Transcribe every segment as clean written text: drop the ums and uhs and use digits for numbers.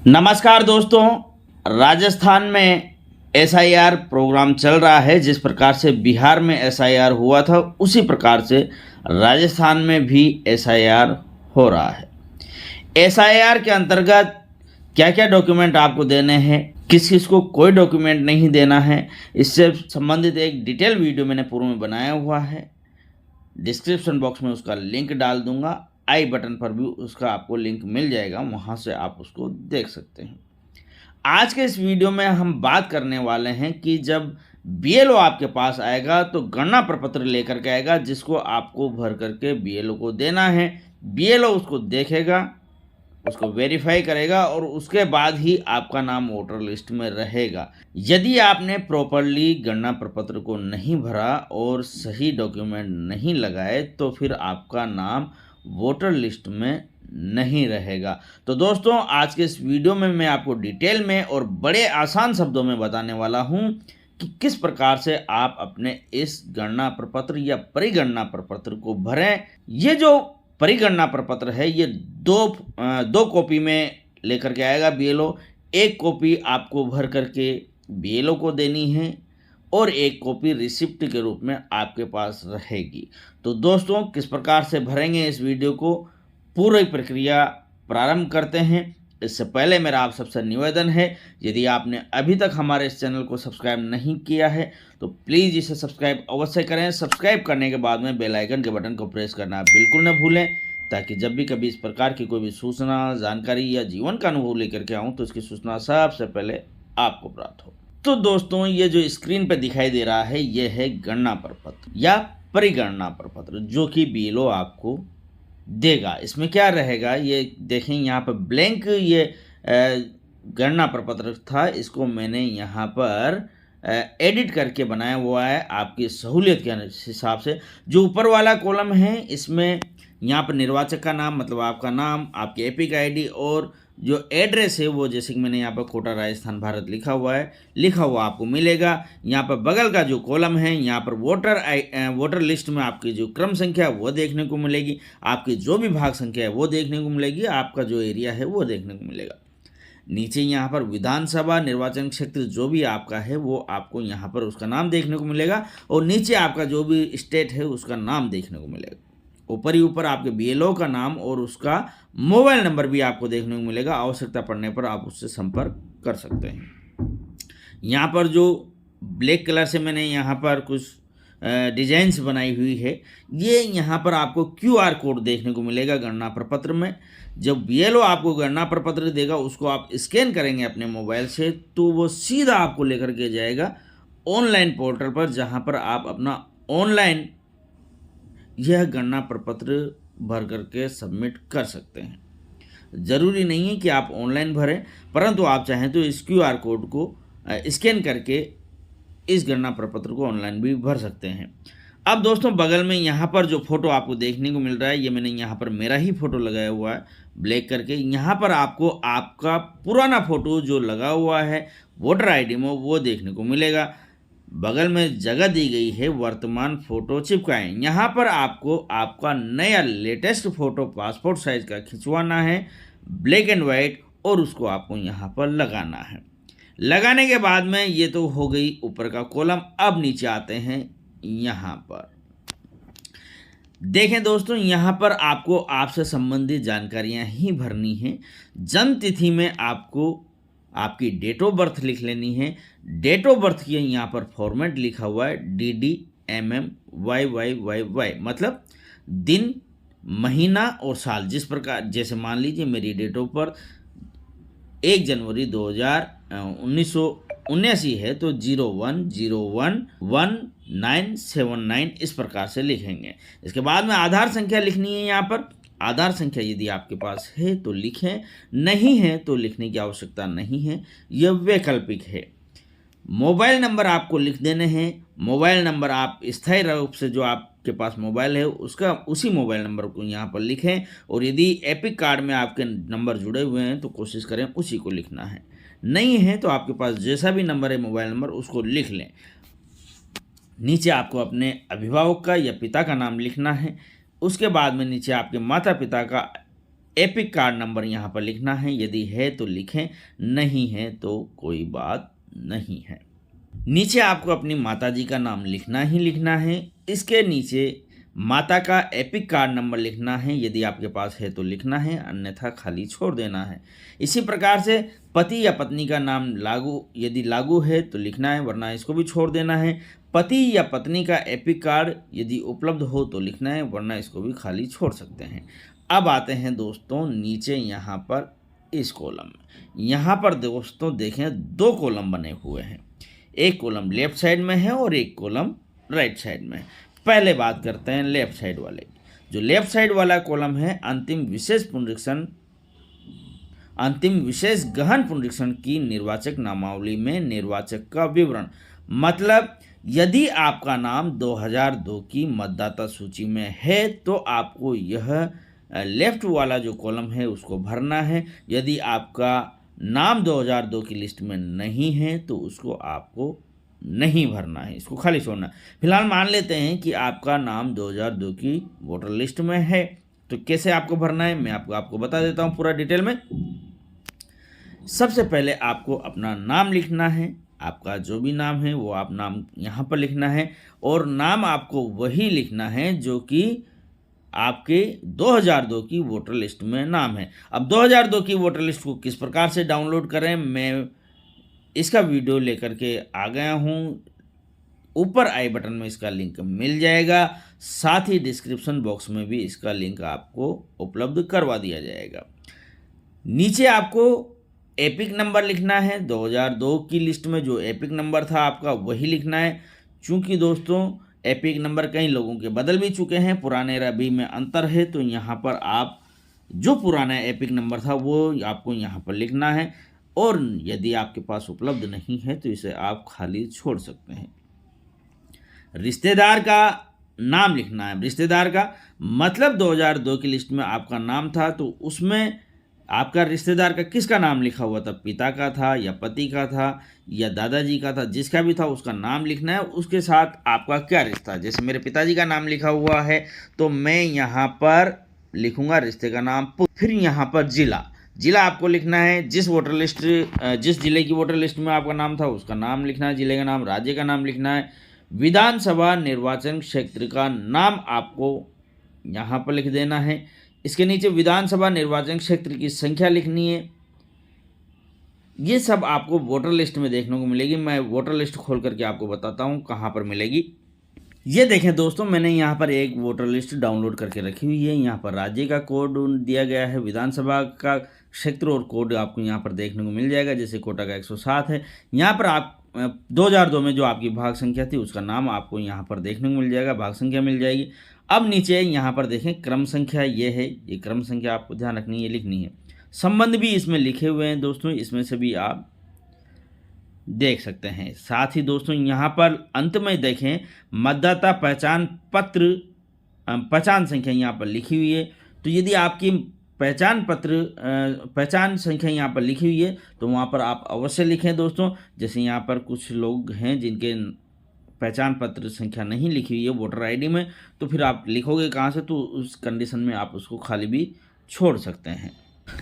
नमस्कार दोस्तों। राजस्थान में एसआईआर प्रोग्राम चल रहा है। जिस प्रकार से बिहार में एसआईआर हुआ था उसी प्रकार से राजस्थान में भी एसआईआर हो रहा है। एसआईआर के अंतर्गत क्या क्या डॉक्यूमेंट आपको देने हैं, किस किस को कोई डॉक्यूमेंट नहीं देना है, इससे संबंधित एक डिटेल वीडियो मैंने पूर्व में बनाया हुआ है। डिस्क्रिप्शन बॉक्स में उसका लिंक डाल दूंगा, आई बटन पर भी उसका आपको लिंक मिल जाएगा, वहाँ से आप उसको देख सकते हैं। आज के इस वीडियो में हम बात करने वाले हैं कि जब बीएलओ आपके पास आएगा तो गणना प्रपत्र लेकर के आएगा, जिसको आपको भर करके बीएलओ को देना है। बीएलओ उसको देखेगा, उसको वेरीफाई करेगा और उसके बाद ही आपका नाम वोटर लिस्ट में रहेगा। यदि आपने प्रॉपरली गणना प्रपत्र को नहीं भरा और सही डॉक्यूमेंट नहीं लगाए तो फिर आपका नाम वोटर लिस्ट में नहीं रहेगा। तो दोस्तों, आज के इस वीडियो में मैं आपको डिटेल में और बड़े आसान शब्दों में बताने वाला हूं कि किस प्रकार से आप अपने इस गणना प्रपत्र या परिगणना प्रपत्र को भरें। ये जो परिगणना प्रपत्र है ये दो कॉपी में लेकर के आएगा बीएलओ। एक कॉपी आपको भर करके बीएलओ को देनी है और एक कॉपी रिसिप्ट के रूप में आपके पास रहेगी। तो दोस्तों, किस प्रकार से भरेंगे इस वीडियो को पूरी प्रक्रिया प्रारंभ करते हैं। इससे पहले मेरा आप सबसे निवेदन है, यदि आपने अभी तक हमारे इस चैनल को सब्सक्राइब नहीं किया है तो प्लीज़ इसे सब्सक्राइब अवश्य करें। सब्सक्राइब करने के बाद में बेल आइकन के बटन को प्रेस करना बिल्कुल न भूलें, ताकि जब भी कभी इस प्रकार की कोई भी सूचना, जानकारी या जीवन का अनुभव लेकर के आऊँ तो इसकी सूचना सबसे पहले आपको प्राप्त हो। तो दोस्तों, ये जो स्क्रीन पर दिखाई दे रहा है ये है गणना प्रपत्र या परिगणना प्रपत्र, जो कि बीएलओ आपको देगा। इसमें क्या रहेगा ये देखें, यहाँ पर ब्लैंक ये गणना प्रपत्र था, इसको मैंने यहाँ पर एडिट करके बनाया हुआ है आपकी सहूलियत के हिसाब से। जो ऊपर वाला कॉलम है इसमें यहाँ पर निर्वाचक का नाम, मतलब आपका नाम, आपकी एपिक आईडी और जो एड्रेस है वो, जैसे कि मैंने यहाँ पर कोटा राजस्थान भारत लिखा हुआ आपको मिलेगा। यहाँ पर बगल का जो कॉलम है यहाँ पर वोटर लिस्ट में आपकी जो क्रम संख्या वो देखने को मिलेगी, आपकी जो भी भाग संख्या है वो देखने को मिलेगी, आपका जो एरिया है वो देखने को मिलेगा। नीचे यहाँ पर विधानसभा निर्वाचन क्षेत्र जो भी आपका है वो आपको यहाँ पर उसका नाम देखने को मिलेगा और नीचे आपका जो भी स्टेट है उसका नाम देखने को मिलेगा। ऊपर ही ऊपर आपके बीएलओ का नाम और उसका मोबाइल नंबर भी आपको देखने को मिलेगा। आवश्यकता पड़ने पर आप उससे संपर्क कर सकते हैं। यहाँ पर जो ब्लैक कलर से मैंने यहाँ पर कुछ डिजाइन्स बनाई हुई है, ये यहाँ पर आपको क्यूआर कोड देखने को मिलेगा गणना प्रपत्र में। जब बीएलओ आपको गणना प्रपत्र देगा उसको आप स्कैन करेंगे अपने मोबाइल से तो वो सीधा आपको लेकर के जाएगा ऑनलाइन पोर्टल पर, जहाँ पर आप अपना ऑनलाइन यह गणना प्रपत्र भर करके सबमिट कर सकते हैं। ज़रूरी नहीं है कि आप ऑनलाइन भरें, परंतु आप चाहें तो इस क्यूआर कोड को स्कैन करके इस गणना प्रपत्र को ऑनलाइन भी भर सकते हैं। अब दोस्तों, बगल में यहाँ पर जो फ़ोटो आपको देखने को मिल रहा है, ये मैंने यहाँ पर मेरा ही फ़ोटो लगाया हुआ है ब्लैक करके। यहाँ पर आपको आपका पुराना फ़ोटो जो लगा हुआ है वोटर आईडी में वो देखने को मिलेगा। बगल में जगह दी गई है वर्तमान फ़ोटो चिपकाएं। यहाँ पर आपको आपका नया लेटेस्ट फ़ोटो पासपोर्ट साइज़ का खिंचवाना है, ब्लैक एंड वाइट, और उसको आपको यहाँ पर लगाना है। लगाने के बाद में ये तो हो गई ऊपर का कॉलम। अब नीचे आते हैं, यहाँ पर देखें दोस्तों, यहाँ पर आपको आपसे संबंधित जानकारियाँ ही भरनी है। जन्म तिथि में आपको आपकी डेट ऑफ बर्थ लिख लेनी है। डेट ऑफ बर्थ की यहाँ पर फॉर्मेट लिखा हुआ है DDMMYYYY, मतलब दिन, महीना और साल। जिस प्रकार, जैसे मान लीजिए मेरी डेट ऑफ बर्थ 1 जनवरी 1979 है तो 01011979 इस प्रकार से लिखेंगे। इसके बाद में आधार संख्या लिखनी है। यहाँ पर आधार संख्या यदि आपके पास है तो लिखें, नहीं है तो लिखने की आवश्यकता नहीं है, यह वैकल्पिक है। मोबाइल नंबर आपको लिख देने हैं। मोबाइल नंबर आप स्थायी रूप से जो आपके पास मोबाइल है उसका उसी मोबाइल नंबर को यहाँ पर लिखें, और यदि एपिक कार्ड में आपके नंबर जुड़े हुए हैं तो कोशिश करें उसी को लिखना है। नहीं है तो आपके पास जैसा भी नंबर है मोबाइल नंबर उसको लिख लें। नीचे आपको अपने अभिभावक का या पिता का नाम लिखना है। उसके बाद में नीचे आपके माता पिता का एपिक कार्ड नंबर यहाँ पर लिखना है, यदि है तो लिखें, नहीं है तो कोई बात नहीं है। नीचे आपको अपनी माताजी का नाम लिखना ही लिखना है। इसके नीचे माता का एपिक कार्ड नंबर लिखना है, यदि आपके पास है तो लिखना है, अन्यथा खाली छोड़ देना है। इसी प्रकार से पति या पत्नी का नाम यदि लागू है तो लिखना है, वरना इसको भी छोड़ देना है। पति या पत्नी का एपिक कार्ड यदि उपलब्ध हो तो लिखना है, वरना इसको भी खाली छोड़ सकते हैं। अब आते हैं दोस्तों नीचे यहाँ पर इस कॉलम में। यहाँ पर दोस्तों देखें 2 कॉलम बने हुए हैं, एक कॉलम लेफ्ट साइड में है और एक कॉलम राइट साइड में है। पहले बात करते हैं लेफ्ट साइड वाले की। जो लेफ्ट साइड वाला कॉलम है अंतिम विशेष गहन पुनरीक्षण की निर्वाचक नामावली में निर्वाचक का विवरण, मतलब यदि आपका नाम 2002 की मतदाता सूची में है तो आपको यह लेफ्ट वाला जो कॉलम है उसको भरना है। यदि आपका नाम 2002 की लिस्ट में नहीं है तो उसको आपको नहीं भरना है, इसको खाली छोड़ना। फिलहाल मान लेते हैं कि आपका नाम 2002 की वोटर लिस्ट में है, तो कैसे आपको भरना है मैं आपको बता देता हूँ पूरा डिटेल में। सबसे पहले आपको अपना नाम लिखना है, आपका जो भी नाम है वो आप नाम यहाँ पर लिखना है, और नाम आपको वही लिखना है जो कि आपके 2002 की वोटर लिस्ट में नाम है। अब 2002 की वोटर लिस्ट को किस प्रकार से डाउनलोड करें, मैं इसका वीडियो लेकर के आ गया हूँ, ऊपर आई बटन में इसका लिंक मिल जाएगा, साथ ही डिस्क्रिप्शन बॉक्स में भी इसका लिंक आपको उपलब्ध करवा दिया जाएगा। नीचे आपको एपिक नंबर लिखना है, 2002 की लिस्ट में जो एपिक नंबर था आपका वही लिखना है। चूँकि दोस्तों एपिक नंबर कई लोगों के बदल भी चुके हैं, पुराने और अभी में अंतर है, तो यहाँ पर आप जो पुराना एपिक नंबर था वो आपको यहाँ पर लिखना है, और यदि आपके पास उपलब्ध नहीं है तो इसे आप खाली छोड़ सकते हैं। रिश्तेदार का नाम लिखना है, रिश्तेदार का मतलब 2002 की लिस्ट में आपका नाम था तो उसमें आपका रिश्तेदार का किसका नाम लिखा हुआ था, पिता का था या पति का था या दादाजी का था, जिसका भी था उसका नाम लिखना है, उसके साथ आपका क्या रिश्ता है। जैसे मेरे पिताजी का नाम लिखा हुआ है तो मैं यहाँ पर लिखूँगा रिश्ते का नाम, फिर यहाँ पर जिला आपको लिखना है, जिस जिले की वोटर लिस्ट में आपका नाम था उसका नाम लिखना है, जिले का नाम, राज्य का नाम लिखना है, विधानसभा निर्वाचन क्षेत्र का नाम आपको यहाँ पर लिख देना है। इसके नीचे विधानसभा निर्वाचन क्षेत्र की संख्या लिखनी है। ये सब आपको वोटर लिस्ट में देखने को मिलेगी। मैं वोटर लिस्ट खोल करके आपको बताता हूँ कहाँ पर मिलेगी। ये देखें दोस्तों, मैंने यहाँ पर एक वोटर लिस्ट डाउनलोड करके रखी हुई है। यहाँ पर राज्य का कोड दिया गया है, विधानसभा का क्षेत्र और कोड आपको यहाँ पर देखने को मिल जाएगा। जैसे कोटा का 107 है, यहाँ पर आप 2002 में जो आपकी भाग संख्या थी उसका नाम आपको यहाँ पर देखने को मिल जाएगा, भाग संख्या मिल जाएगी। अब नीचे यहाँ पर देखें क्रम संख्या, ये है, ये क्रम संख्या आपको ध्यान रखनी है, लिखनी है। संबंध भी इसमें लिखे हुए हैं दोस्तों, इसमें से भी आप देख सकते हैं। साथ ही दोस्तों यहाँ पर अंत में देखें मतदाता पहचान संख्या यहाँ पर लिखी हुई है। तो यदि आपकी पहचान संख्या यहाँ पर लिखी हुई है तो वहाँ पर आप अवश्य लिखें दोस्तों। जैसे यहाँ पर कुछ लोग हैं जिनके पहचान पत्र संख्या नहीं लिखी हुई है वोटर आईडी में, तो फिर आप लिखोगे कहाँ से, तो उस कंडीशन में आप उसको खाली भी छोड़ सकते हैं।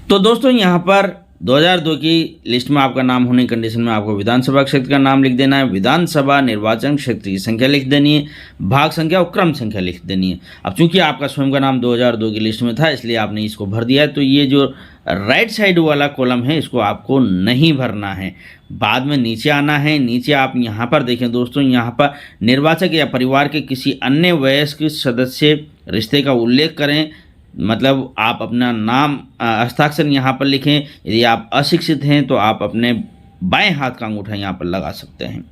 तो दोस्तों यहाँ पर 2002 की लिस्ट में आपका नाम होने की कंडीशन में आपको विधानसभा क्षेत्र का नाम लिख देना है, विधानसभा निर्वाचन क्षेत्र की संख्या लिख देनी है, भाग संख्या और क्रम संख्या लिख देनी है। अब चूंकि आपका स्वयं का नाम 2002 की लिस्ट में था इसलिए आपने इसको भर दिया है, तो ये जो राइट साइड वाला कॉलम है इसको आपको नहीं भरना है, बाद में नीचे आना है। नीचे आप यहाँ पर देखें दोस्तों, यहाँ पर निर्वाचक या परिवार के किसी अन्य वयस्क सदस्य रिश्ते का उल्लेख करें, मतलब आप अपना नाम हस्ताक्षर यहाँ पर लिखें। यदि आप अशिक्षित हैं तो आप अपने बाएं हाथ का अंगूठा यहाँ पर लगा सकते हैं।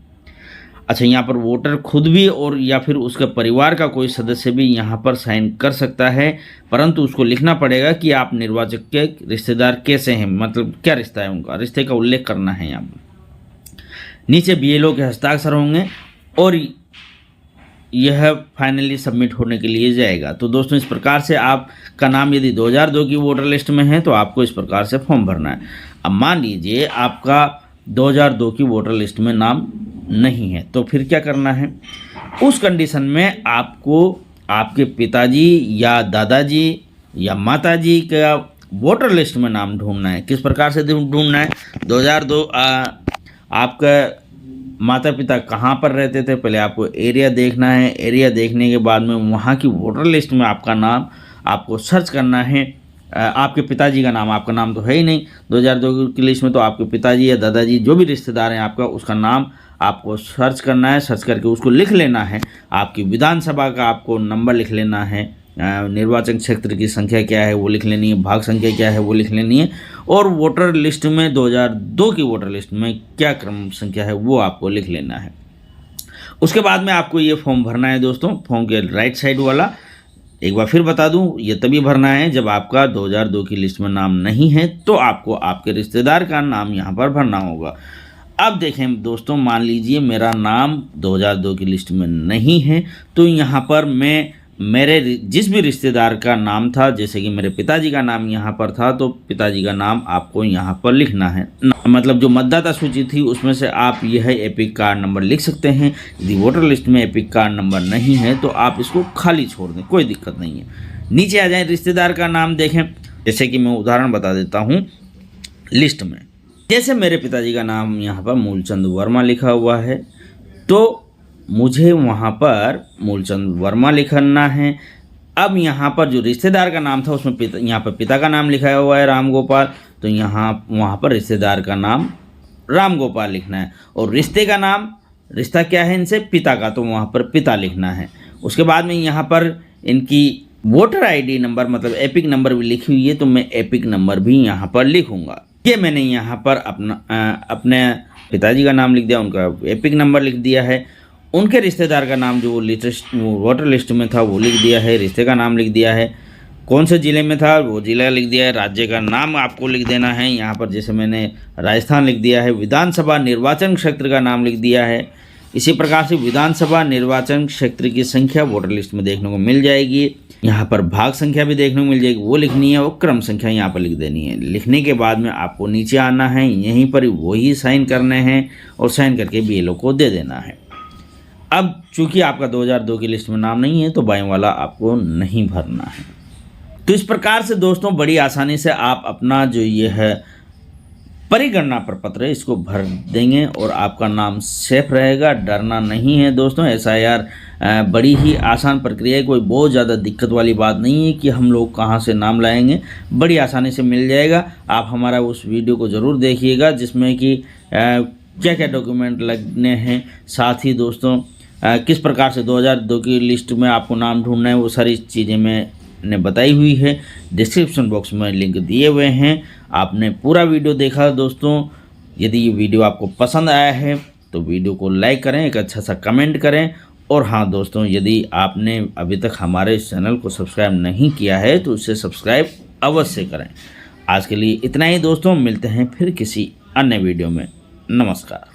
अच्छा, यहाँ पर वोटर खुद भी और या फिर उसके परिवार का कोई सदस्य भी यहाँ पर साइन कर सकता है, परंतु उसको लिखना पड़ेगा कि आप निर्वाचक के रिश्तेदार कैसे हैं, मतलब क्या रिश्ता है उनका, रिश्ते का उल्लेख करना है। यहाँ पर नीचे BLO के हस्ताक्षर होंगे और यह फाइनली सबमिट होने के लिए जाएगा। तो दोस्तों इस प्रकार से आपका नाम यदि 2002 की वोटर लिस्ट में है तो आपको इस प्रकार से फॉर्म भरना है। अब मान लीजिए आपका 2002 की वोटर लिस्ट में नाम नहीं है, तो फिर क्या करना है, उस कंडीशन में आपको आपके पिताजी या दादाजी या माताजी का वोटर लिस्ट में नाम ढूंढना है। किस प्रकार से ढूंढना है? 2002 आपका माता पिता कहाँ पर रहते थे, पहले आपको एरिया देखना है। एरिया देखने के बाद में वहाँ की वोटर लिस्ट में आपका नाम आपको सर्च करना है। आपके पिताजी का नाम, आपका नाम तो है ही नहीं 2002 की लिस्ट में, तो आपके पिताजी या दादाजी जो भी रिश्तेदार हैं आपका, उसका नाम आपको सर्च करना है। सर्च करके उसको लिख लेना है। आपकी विधानसभा का आपको नंबर लिख लेना है, निर्वाचन क्षेत्र की संख्या क्या है वो लिख लेनी है, भाग संख्या क्या है वो लिख लेनी है, और वोटर लिस्ट में 2002 की वोटर लिस्ट में क्या क्रम संख्या है वो आपको लिख लेना है। उसके बाद में आपको ये फॉर्म भरना है दोस्तों। फॉर्म के राइट साइड वाला एक बार फिर बता दूं, ये तभी भरना है जब आपका 2002 की लिस्ट में नाम नहीं है, तो आपको आपके रिश्तेदार का नाम यहाँ पर भरना होगा। अब देखें दोस्तों, मान लीजिए मेरा नाम 2002 की लिस्ट में नहीं है, तो यहाँ पर मैं मेरे जिस भी रिश्तेदार का नाम था, जैसे कि मेरे पिताजी का नाम यहाँ पर था, तो पिताजी का नाम आपको यहाँ पर लिखना है। मतलब जो मतदाता सूची थी उसमें से आप यह एपिक कार्ड नंबर लिख सकते हैं। यदि वोटर लिस्ट में एपिक कार्ड नंबर नहीं है तो आप इसको खाली छोड़ दें, कोई दिक्कत नहीं है। नीचे आ जाएं, रिश्तेदार का नाम देखें। जैसे कि मैं उदाहरण बता देता हूँ लिस्ट में, जैसे मेरे पिताजी का नाम यहाँ पर मूलचंद वर्मा लिखा हुआ है, तो मुझे वहाँ पर मूलचंद वर्मा लिखना है। अब यहाँ पर जो रिश्तेदार का नाम था उसमें यहाँ पर पिता का नाम लिखा हुआ है राम गोपाल, तो वहाँ पर रिश्तेदार का नाम राम गोपाल लिखना है। और रिश्ते का नाम, रिश्ता क्या है इनसे, पिता का, तो वहाँ पर पिता लिखना है। उसके बाद में यहाँ पर इनकी वोटर आईडी नंबर मतलब एपिक नंबर भी लिखी हुई है, तो मैं एपिक नंबर भी यहाँ पर लिखूँगा। ये मैंने यहाँ पर अपने पिताजी का नाम लिख दिया, उनका एपिक नंबर लिख दिया है, उनके रिश्तेदार का नाम जो वोटर लिस्ट में था वो लिख दिया है, रिश्ते का नाम लिख दिया है, कौन से ज़िले में था वो ज़िला लिख दिया है, राज्य का नाम आपको लिख देना है। यहाँ पर जैसे मैंने राजस्थान लिख दिया है, विधानसभा निर्वाचन क्षेत्र का नाम लिख दिया है। इसी प्रकार से विधानसभा निर्वाचन क्षेत्र की संख्या वोटर लिस्ट में देखने को मिल जाएगी। यहाँ पर भाग संख्या भी देखने को मिल जाएगी, वो लिखनी है, और क्रम संख्या यहाँ पर लिख देनी है। लिखने के बाद में आपको नीचे आना है, यहीं पर वही साइन करने हैं और साइन करके BLO को दे देना है। अब चूंकि आपका 2002 की लिस्ट में नाम नहीं है तो बाएं वाला आपको नहीं भरना है। तो इस प्रकार से दोस्तों बड़ी आसानी से आप अपना जो ये है परिगणना प्रपत्र है इसको भर देंगे और आपका नाम सेफ रहेगा। डरना नहीं है दोस्तों, SIR बड़ी ही आसान प्रक्रिया है, कोई बहुत ज़्यादा दिक्कत वाली बात नहीं है कि हम लोग कहाँ से नाम लाएंगे, बड़ी आसानी से मिल जाएगा। आप हमारा उस वीडियो को ज़रूर देखिएगा जिसमें कि क्या क्या डॉक्यूमेंट लगने हैं, साथ ही दोस्तों किस प्रकार से 2002 की लिस्ट में आपको नाम ढूंढना है, वो सारी चीज़ें मैंने बताई हुई है। डिस्क्रिप्शन बॉक्स में लिंक दिए हुए हैं। आपने पूरा वीडियो देखा दोस्तों। यदि ये वीडियो आपको पसंद आया है तो वीडियो को लाइक करें, एक अच्छा सा कमेंट करें, और हाँ दोस्तों, यदि आपने अभी तक हमारे चैनल को सब्सक्राइब नहीं किया है तो उसे सब्सक्राइब अवश्य करें। आज के लिए इतना ही दोस्तों, मिलते हैं फिर किसी अन्य वीडियो में। नमस्कार।